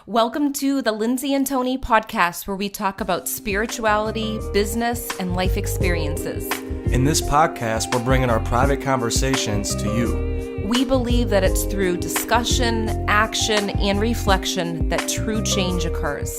Welcome to the Lindsay and Tony podcast, where we talk about spirituality, business, and life experiences. In this podcast, we're bringing our private conversations to you. We believe that it's through discussion, action, and reflection that true change occurs.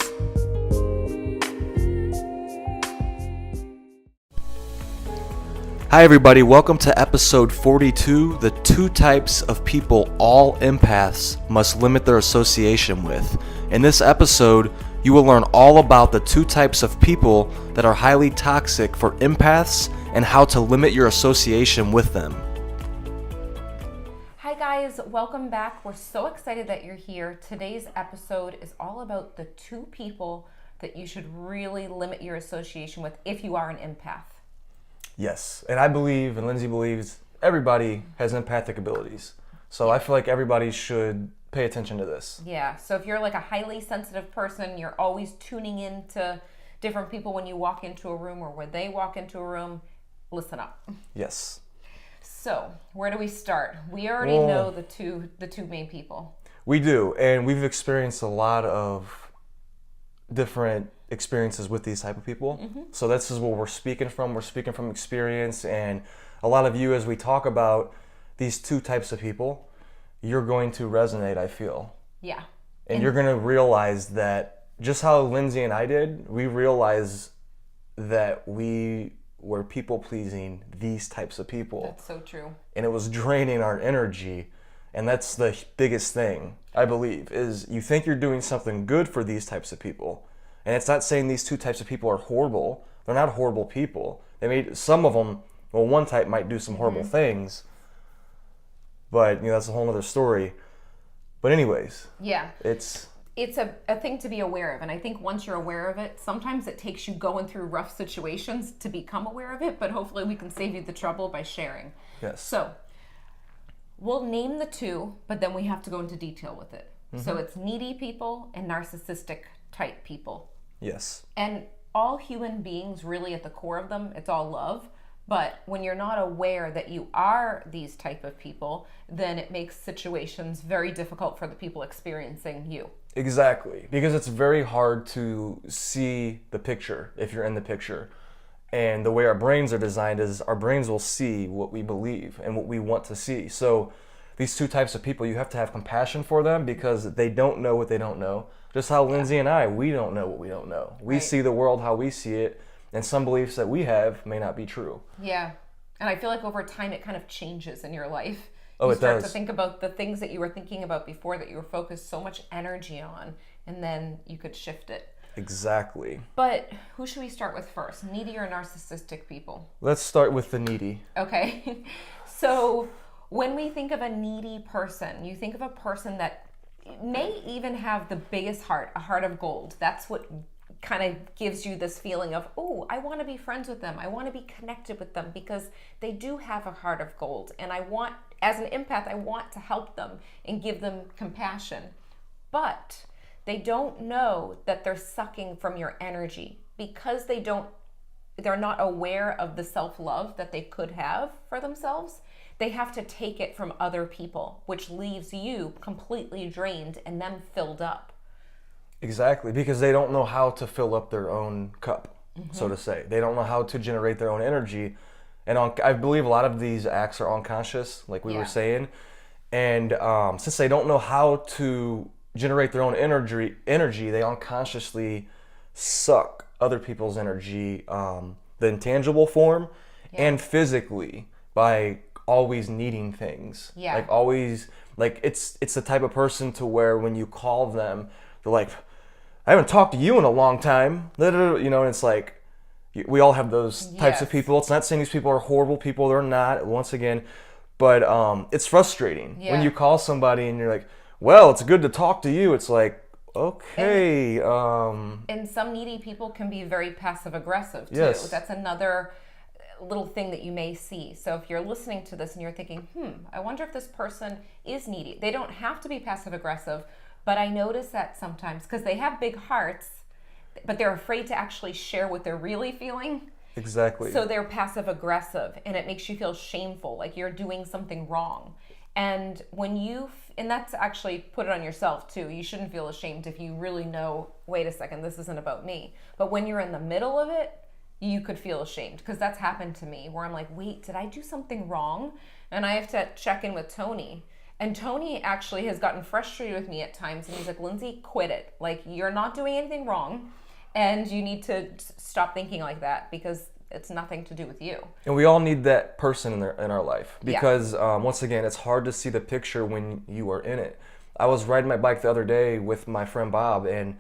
Hi everybody, welcome to episode 42, the 2 types of people all empaths must limit their association with. In this episode, you will learn all about the 2 types of people that are highly toxic for empaths and how to limit your association with them. Hi guys, welcome back. We're so excited that you're here. Today's episode is all about the 2 people that you should really limit your association with if you are an empath. Yes, and I believe, and Lindsay believes, everybody has empathic abilities. So I feel like everybody should pay attention to this. Yeah, so if you're like a highly sensitive person, you're always tuning in to different people when you walk into a room or when they walk into a room, listen up. Yes. So, where do we start? We already know the two main people. We do, and we've experienced a lot of different experiences with these type of people. Mm-hmm. So this is what we're speaking from. We're speaking from experience, and a lot of you, as we talk about these 2 types of people, you're going to resonate, I feel. Yeah. And you're going to realize that just how Lindsay and I did, we realized that we were people-pleasing these types of people. That's so true. And it was draining our energy. And that's the biggest thing, I believe, is you think you're doing something good for these types of people. And it's not saying these 2 types of people are horrible. They're not horrible people. Some of them, one type might do some horrible things. But, that's a whole other story. But anyways. Yeah. It's a thing to be aware of. And I think once you're aware of it, sometimes it takes you going through rough situations to become aware of it. But hopefully we can save you the trouble by sharing. Yes. So, we'll name the 2, but then we have to go into detail with it. Mm-hmm. So it's needy people and narcissistic type people. Yes. And all human beings, really at the core of them, it's all love. But when you're not aware that you are these type of people, then it makes situations very difficult for the people experiencing you. Exactly. Because it's very hard to see the picture if you're in the picture. And the way our brains are designed is our brains will see what we believe and what we want to see. So these 2 types of people, you have to have compassion for them because they don't know what they don't know. Just how Lindsay and I, we don't know what we don't know. We see the world how we see it, and some beliefs that we have may not be true. Yeah. And I feel like over time it kind of changes in your life. You start to think about the things that you were thinking about before that you were focused so much energy on, and then you could shift it. Exactly. But who should we start with first? Needy or narcissistic people? Let's start with the needy. Okay. So when we think of a needy person, you think of a person that may even have the biggest heart, a heart of gold. That's what kind of gives you this feeling of, oh, I want to be friends with them. I want to be connected with them because they do have a heart of gold. And as an empath, I want to help them and give them compassion. But they don't know that they're sucking from your energy because they're not aware of the self-love that they could have for themselves. They have to take it from other people, which leaves you completely drained and them filled up. Exactly, because they don't know how to fill up their own cup, so to say. They don't know how to generate their own energy. And I believe a lot of these acts are unconscious, like we were saying. And since they don't know how to generate their own energy, they unconsciously suck other people's energy, the intangible form, and physically by always needing things. Yeah. Like always, like it's the type of person to where when you call them, they're like, I haven't talked to you in a long time. And it's like, we all have those types of people. It's not saying these people are horrible people. They're not, once again. But it's frustrating when you call somebody and you're like, well, it's good to talk to you. It's like, okay. And some needy people can be very passive aggressive too. Yes. That's another little thing that you may see. So if you're listening to this and you're thinking, I wonder if this person is needy. They don't have to be passive aggressive, but I notice that sometimes because they have big hearts, but they're afraid to actually share what they're really feeling. Exactly. So they're passive aggressive and it makes you feel shameful, like you're doing something wrong. And and that's actually, put it on yourself too. You shouldn't feel ashamed if you really know, wait a second, this isn't about me. But when you're in the middle of it, you could feel ashamed, because that's happened to me where I'm like, wait, did I do something wrong? And I have to check in with Tony. And Tony actually has gotten frustrated with me at times. And he's like, Lindsay, quit it. Like, you're not doing anything wrong. And you need to stop thinking like that, because it's nothing to do with you. And we all need that person in our life, because once again, it's hard to see the picture when you are in it. I was riding my bike the other day with my friend Bob, and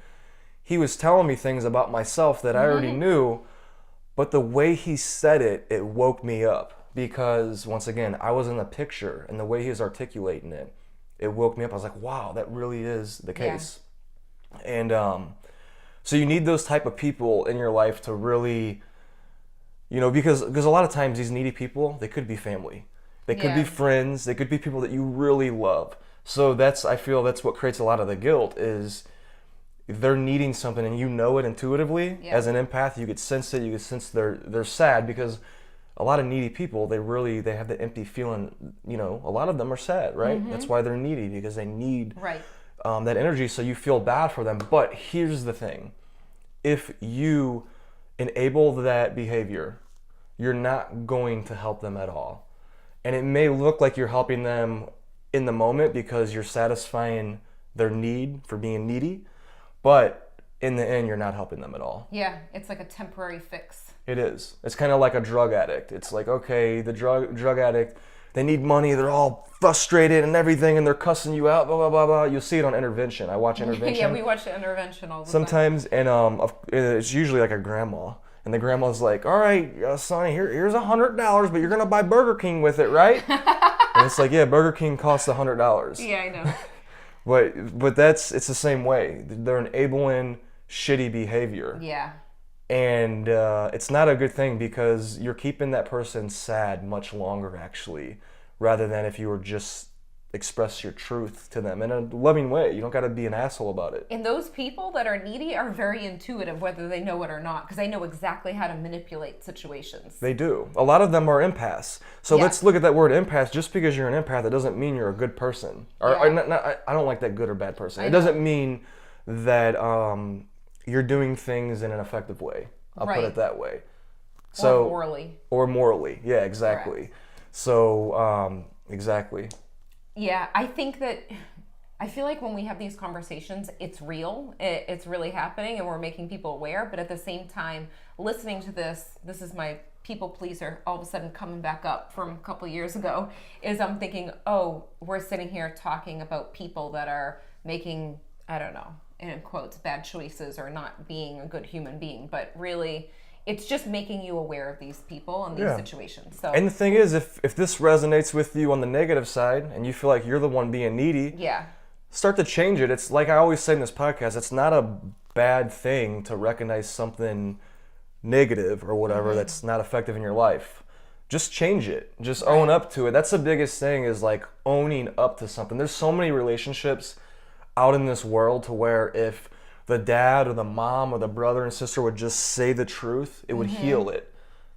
he was telling me things about myself that I already knew, but the way he said it, it woke me up, because once again, I was in the picture, and the way he was articulating it, it woke me up. I was like, wow, that really is the case. And so you need those type of people in your life to really, because a lot of times these needy people, they could be family. They could be friends. They could be people that you really love. So I feel that's what creates a lot of the guilt, is they're needing something and you know it intuitively. As an empath, you could sense it. You could sense they're sad, because a lot of needy people, they have the empty feeling. A lot of them are sad, right? That's why they're needy, because they need that energy. So you feel bad for them. But here's the thing: if you enable that behavior, you're not going to help them at all. And it may look like you're helping them in the moment because you're satisfying their need for being needy, but in the end, you're not helping them at all. Yeah, it's like a temporary fix. It is. It's kind of like a drug addict. It's like, okay, the drug addict, they need money, they're all frustrated and everything, and they're cussing you out, blah, blah, blah, blah. You'll see it on Intervention. I watch Intervention. Yeah, we watch Intervention all the sometimes, time. And it's usually like a grandma. And the grandma's like, all right, Sonny, here's $100, but you're going to buy Burger King with it, right? And it's like, yeah, Burger King costs $100. Yeah, I know. But it's the same way. They're enabling shitty behavior. Yeah. And it's not a good thing, because you're keeping that person sad much longer, actually, rather than if you were just express your truth to them in a loving way. You don't got to be an asshole about it. And those people that are needy are very intuitive, whether they know it or not, because they know exactly how to manipulate situations. They do. A lot of them are empaths. So let's look at that word empath. Just because you're an empath, it doesn't mean you're a good person. I don't like that good or bad person. It doesn't mean that you're doing things in an effective way. I'll put it that way. So, Or morally. Yeah, exactly. Correct. So, exactly. Yeah, I feel like when we have these conversations, it's real. It's really happening, and we're making people aware. But at the same time, listening to this is my people pleaser all of a sudden coming back up from a couple of years ago, is I'm thinking, oh, we're sitting here talking about people that are making, I don't know, in quotes, bad choices or not being a good human being. But really, it's just making you aware of these people and these situations. So, and the thing is, if this resonates with you on the negative side and you feel like you're the one being needy, start to change it. It's like I always say in this podcast, it's not a bad thing to recognize something negative or whatever that's not effective in your life. Just change it. Just own up to it. That's the biggest thing, is like owning up to something. There's so many relationships out in this world to where if the dad or the mom or the brother and sister would just say the truth, it would heal it.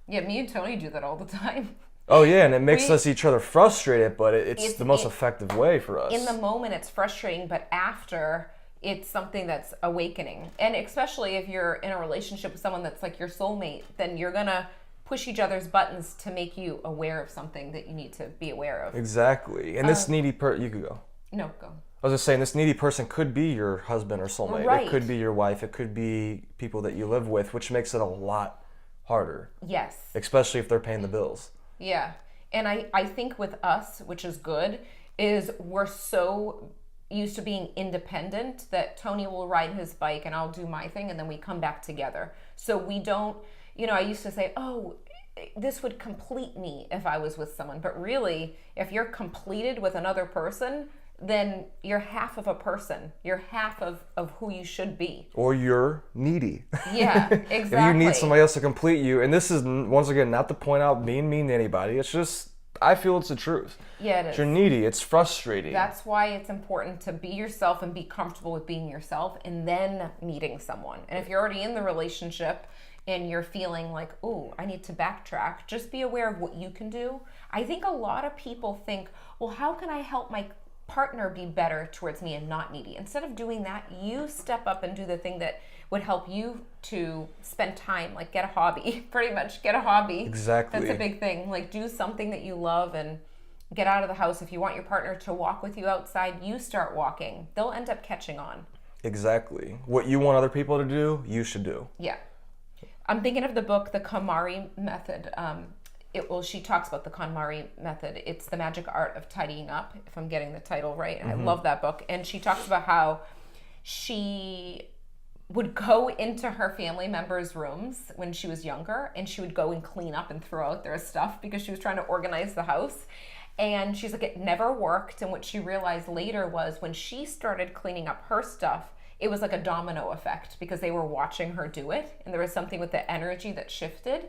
Yeah, me and Tony do that all the time. Oh yeah, and it makes us each other frustrated, but it's the most effective way for us. In the moment, it's frustrating, but after, it's something that's awakening. And especially if you're in a relationship with someone that's like your soulmate, then you're gonna push each other's buttons to make you aware of something that you need to be aware of. Exactly. And this needy you could go. No, go. I was just saying, this needy person could be your husband or soulmate. Right. It could be your wife. It could be people that you live with, which makes it a lot harder. Yes. Especially if they're paying the bills. Yeah. And I think with us, which is good, is we're so used to being independent that Tony will ride his bike and I'll do my thing, and then we come back together. So we don't, I used to say, oh, this would complete me if I was with someone. But really, if you're completed with another person, then you're half of a person. You're half of who you should be. Or you're needy. Yeah, exactly. If you need somebody else to complete you, and this is, once again, not to point out being mean to anybody. It's just, I feel it's the truth. Yeah, it is. If you're needy, it's frustrating. That's why it's important to be yourself and be comfortable with being yourself and then meeting someone. And if you're already in the relationship, and you're feeling like, oh, I need to backtrack, just be aware of what you can do. I think a lot of people think, well, how can I help my partner be better towards me and not needy? Instead of doing that, you step up and do the thing that would help you to spend time, like get a hobby, pretty much get a hobby. Exactly. That's a big thing. Like do something that you love and get out of the house. If you want your partner to walk with you outside, you start walking. They'll end up catching on. Exactly. What you want other people to do, you should do. Yeah. I'm thinking of the book, The KonMari Method. She talks about the KonMari Method. It's the magic art of tidying up, if I'm getting the title right. And I love that book. And she talks about how she would go into her family members' rooms when she was younger, and she would go and clean up and throw out their stuff because she was trying to organize the house. And she's like, it never worked. And what she realized later was when she started cleaning up her stuff, it was like a domino effect because they were watching her do it, and there was something with the energy that shifted.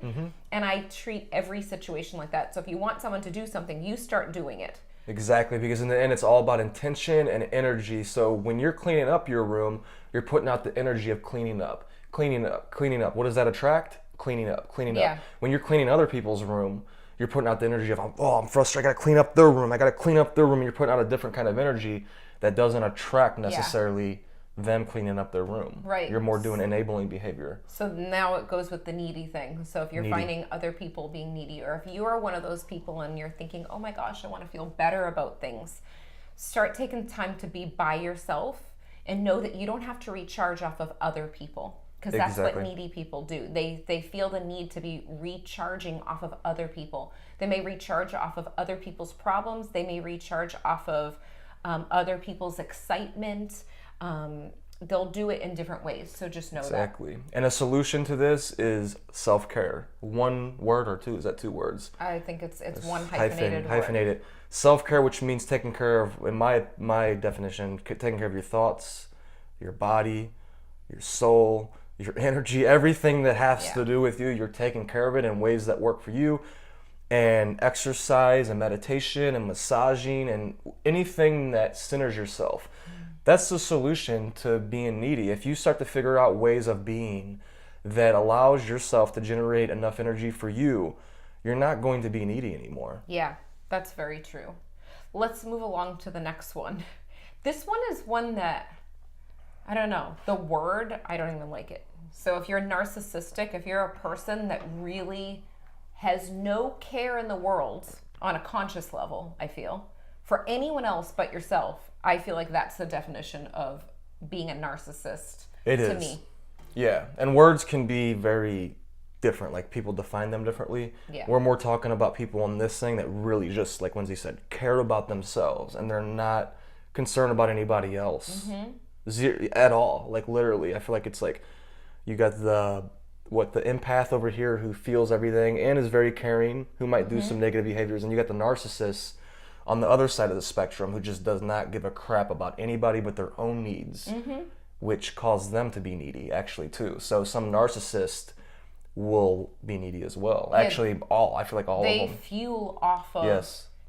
And I treat every situation like that. So if you want someone to do something, you start doing it. Exactly, because in the end, it's all about intention and energy. So when you're cleaning up your room, you're putting out the energy of cleaning up, cleaning up, cleaning up. What does that attract? Cleaning up, cleaning up. When you're cleaning other people's room, you're putting out the energy of, oh, I'm frustrated, I gotta clean up their room, I gotta clean up their room. And you're putting out a different kind of energy that doesn't attract necessarily them cleaning up their room. Right. You're more doing enabling behavior. So now it goes with the needy thing. So if you're finding other people being needy, or if you are one of those people and you're thinking, oh my gosh, I want to feel better about things, start taking time to be by yourself and know that you don't have to recharge off of other people. Because that's what needy people do. They feel the need to be recharging off of other people. They may recharge off of other people's problems. They may recharge off of other people's excitement. They'll do it in different ways. So just know that. Exactly. And a solution to this is self-care. One word or two? Is that two words? I think it's one hyphenated word. Hyphenated. Self-care, which means taking care of, in my definition, taking care of your thoughts, your body, your soul, your energy, everything that has to do with you. You're taking care of it in ways that work for you. And exercise and meditation and massaging and anything that centers yourself. That's the solution to being needy. If you start to figure out ways of being that allows yourself to generate enough energy for you, you're not going to be needy anymore. Yeah, that's very true. Let's move along to the next one. This one is one that, I don't know, the word, I don't even like it. So if you're narcissistic, if you're a person that really has no care in the world on a conscious level, I feel, for anyone else but yourself, I feel like that's the definition of being a narcissist to me. Yeah, and words can be very different. Like people define them differently. Yeah. We're more talking about people on this thing that really just, like Lindsay said, care about themselves and they're not concerned about anybody else at all. Like literally, I feel like it's like you got the empath over here who feels everything and is very caring, who might do some negative behaviors, and you got the narcissist on the other side of the spectrum who just does not give a crap about anybody but their own needs, which causes them to be needy actually too. So some narcissist will be needy as well. Actually, I feel like all of them. They fuel off of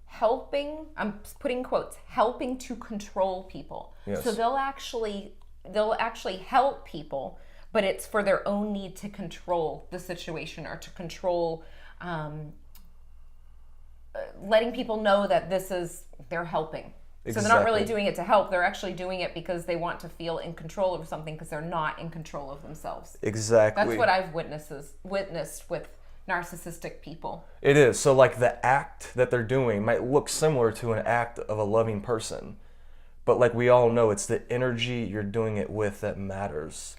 helping, I'm putting quotes, helping to control people. Yes. So they'll actually help people, but it's for their own need to control the situation or to control letting people know that they're helping. So they're not really doing it to help. They're actually doing it because they want to feel in control of something because they're not in control of themselves. Exactly. That's what I've witnessed with narcissistic people. It is. So like the act that they're doing might look similar to an act of a loving person. But like we all know, it's the energy you're doing it with that matters.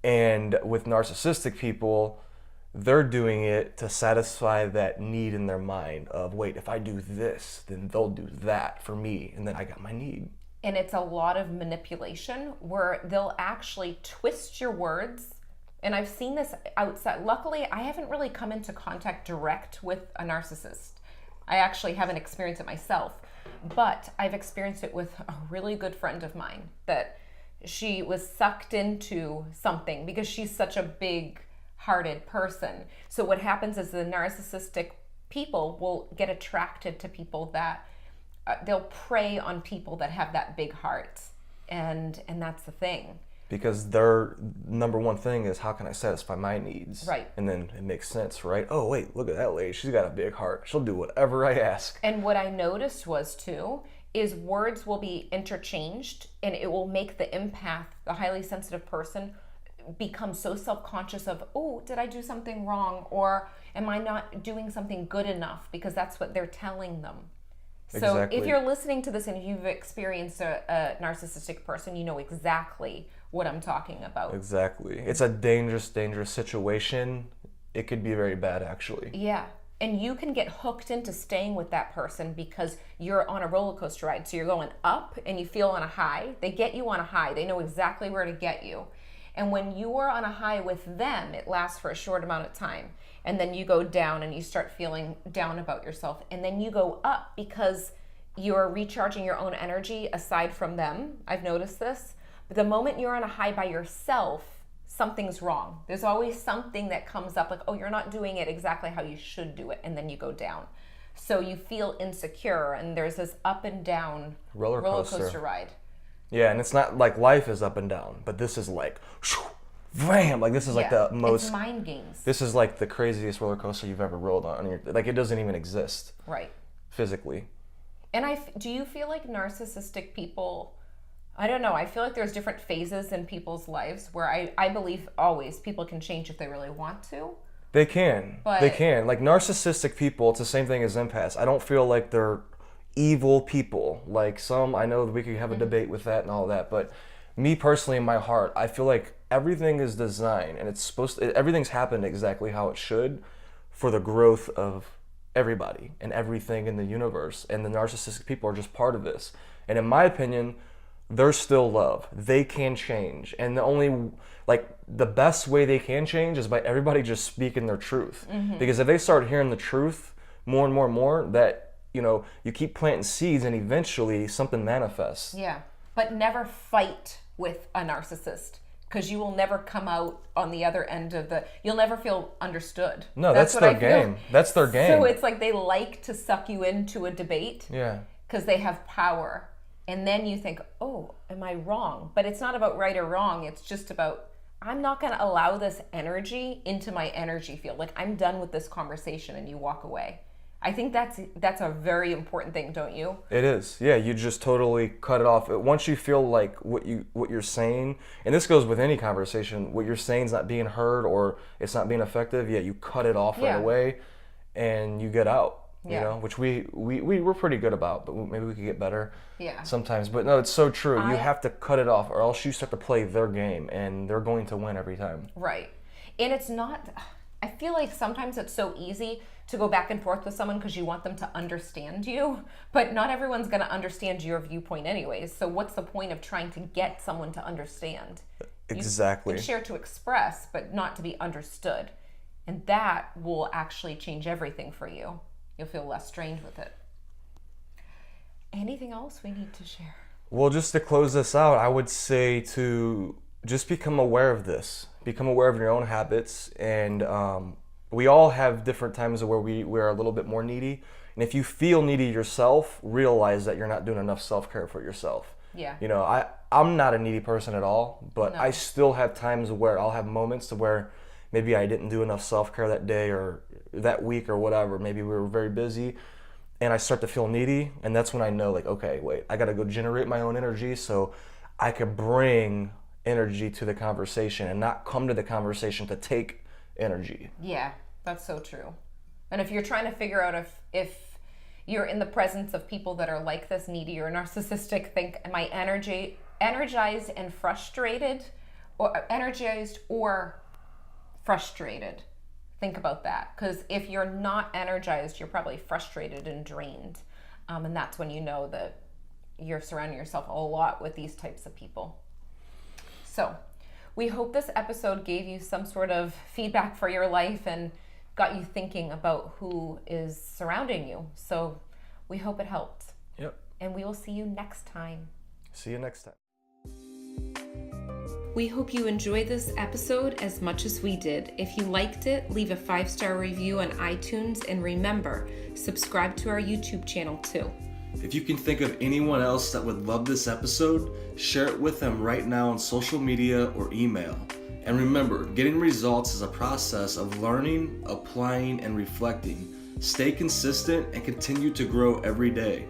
And with narcissistic people, they're doing it to satisfy that need in their mind of, wait, if I do this, then they'll do that for me, and then I got my need. And it's a lot of manipulation where they'll actually twist your words. And I've seen this outside. Luckily, I haven't really come into contact direct with a narcissist. I actually haven't experienced it myself, but I've experienced it with a really good friend of mine that she was sucked into something because she's such a big-hearted person. So what happens is the narcissistic people will get attracted to people that they'll prey on people that have that big heart, and that's the thing. because their number one thing is, how can I satisfy my needs? Right. And then it makes sense, right? Oh, wait, look at that lady. She's got a big heart. She'll do whatever I ask. And what I noticed was too, is words will be interchanged, and it will make the empath, the highly sensitive person, become so self-conscious of, oh, did I do something wrong? Or am I not doing something good enough? Because that's what they're telling them. So Exactly. if you're listening to this and you've experienced a narcissistic person, you know exactly what I'm talking about. Exactly. It's a dangerous, dangerous situation. It could be very bad, actually. Yeah. And you can get hooked into staying with that person because you're on a roller coaster ride. So you're going up and you feel on a high. They get you on a high. They know exactly where to get you. And when you are on a high with them, it lasts for a short amount of time. And then you go down and you start feeling down about yourself. And then you go up because you're recharging your own energy aside from them. I've noticed this. But the moment you're on a high by yourself, something's wrong. There's always something that comes up like, oh, you're not doing it exactly how you should do it. And then you go down. So you feel insecure, and there's this up and down roller coaster ride. Yeah, and it's not like life is up and down, but this is like, bam! Like this is like the most. It's mind games. This is like the craziest roller coaster you've ever rolled on. Like it doesn't even exist. Right. Physically. And do you feel like narcissistic people? I don't know. I feel like there's different phases in people's lives where I believe always people can change if they really want to. They can. But they can. Like narcissistic people, it's the same thing as empaths. I don't feel like they're evil people. Like some, I know we could have a debate with that and all that, but me personally, in my heart, I feel like everything is designed and it's everything's happened exactly how it should for the growth of everybody and everything in the universe. And the narcissistic people are just part of this. And in my opinion, they're still love. They can change. And the best way they can change is by everybody just speaking their truth. Because if they start hearing the truth more and more and more, that, you keep planting seeds and eventually something manifests. Yeah. But never fight with a narcissist, because you will never come out on the other end of you'll never feel understood. No, that's their game. That's their game. So it's like they like to suck you into a debate. Yeah. Because they have power. And then you think, oh, am I wrong? But it's not about right or wrong. It's just about, I'm not going to allow this energy into my energy field. Like, I'm done with this conversation, and you walk away. I think that's a very important thing, don't you? It is. Yeah, you just totally cut it off. Once you feel like what you're saying, and this goes with any conversation, what you're saying is not being heard or it's not being effective, you cut it off right away and you get out. Which we're pretty good about, but maybe we could get better sometimes. But no, it's so true. You have to cut it off, or else you start to play their game, and they're going to win every time. Right. And it's not, I feel like sometimes it's so easy to go back and forth with someone because you want them to understand you, but not everyone's going to understand your viewpoint anyways. So what's the point of trying to get someone to understand? Exactly. You can share to express, but not to be understood. And that will actually change everything for you. You'll feel less strained with it. Anything else we need to share? Well, just to close this out, I would say to just become aware of this. Become aware of your own habits. And we all have different times where we're a little bit more needy. And if you feel needy yourself, realize that you're not doing enough self-care for yourself. Yeah. I'm not a needy person at all, but No. I still have times where I'll have moments to where maybe I didn't do enough self-care that day or that week or whatever. Maybe we were very busy and I start to feel needy. And that's when I know, like, okay, wait, I got to go generate my own energy so I could bring energy to the conversation and not come to the conversation to take energy. Yeah, that's so true. And if you're trying to figure out if you're in the presence of people that are like this, needy or narcissistic, think, am I energized and frustrated, or energized or frustrated? Think about that, because if you're not energized, you're probably frustrated and drained, and that's when you know that you're surrounding yourself a lot with these types of people. So we hope this episode gave you some sort of feedback for your life and got you thinking about who is surrounding you. So we hope it helped. Yep. And we will see you next time. See you next time. We hope you enjoyed this episode as much as we did. If you liked it, leave a 5-star review on iTunes, and remember, subscribe to our YouTube channel too. If you can think of anyone else that would love this episode, share it with them right now on social media or email. And remember, getting results is a process of learning, applying, and reflecting. Stay consistent and continue to grow every day.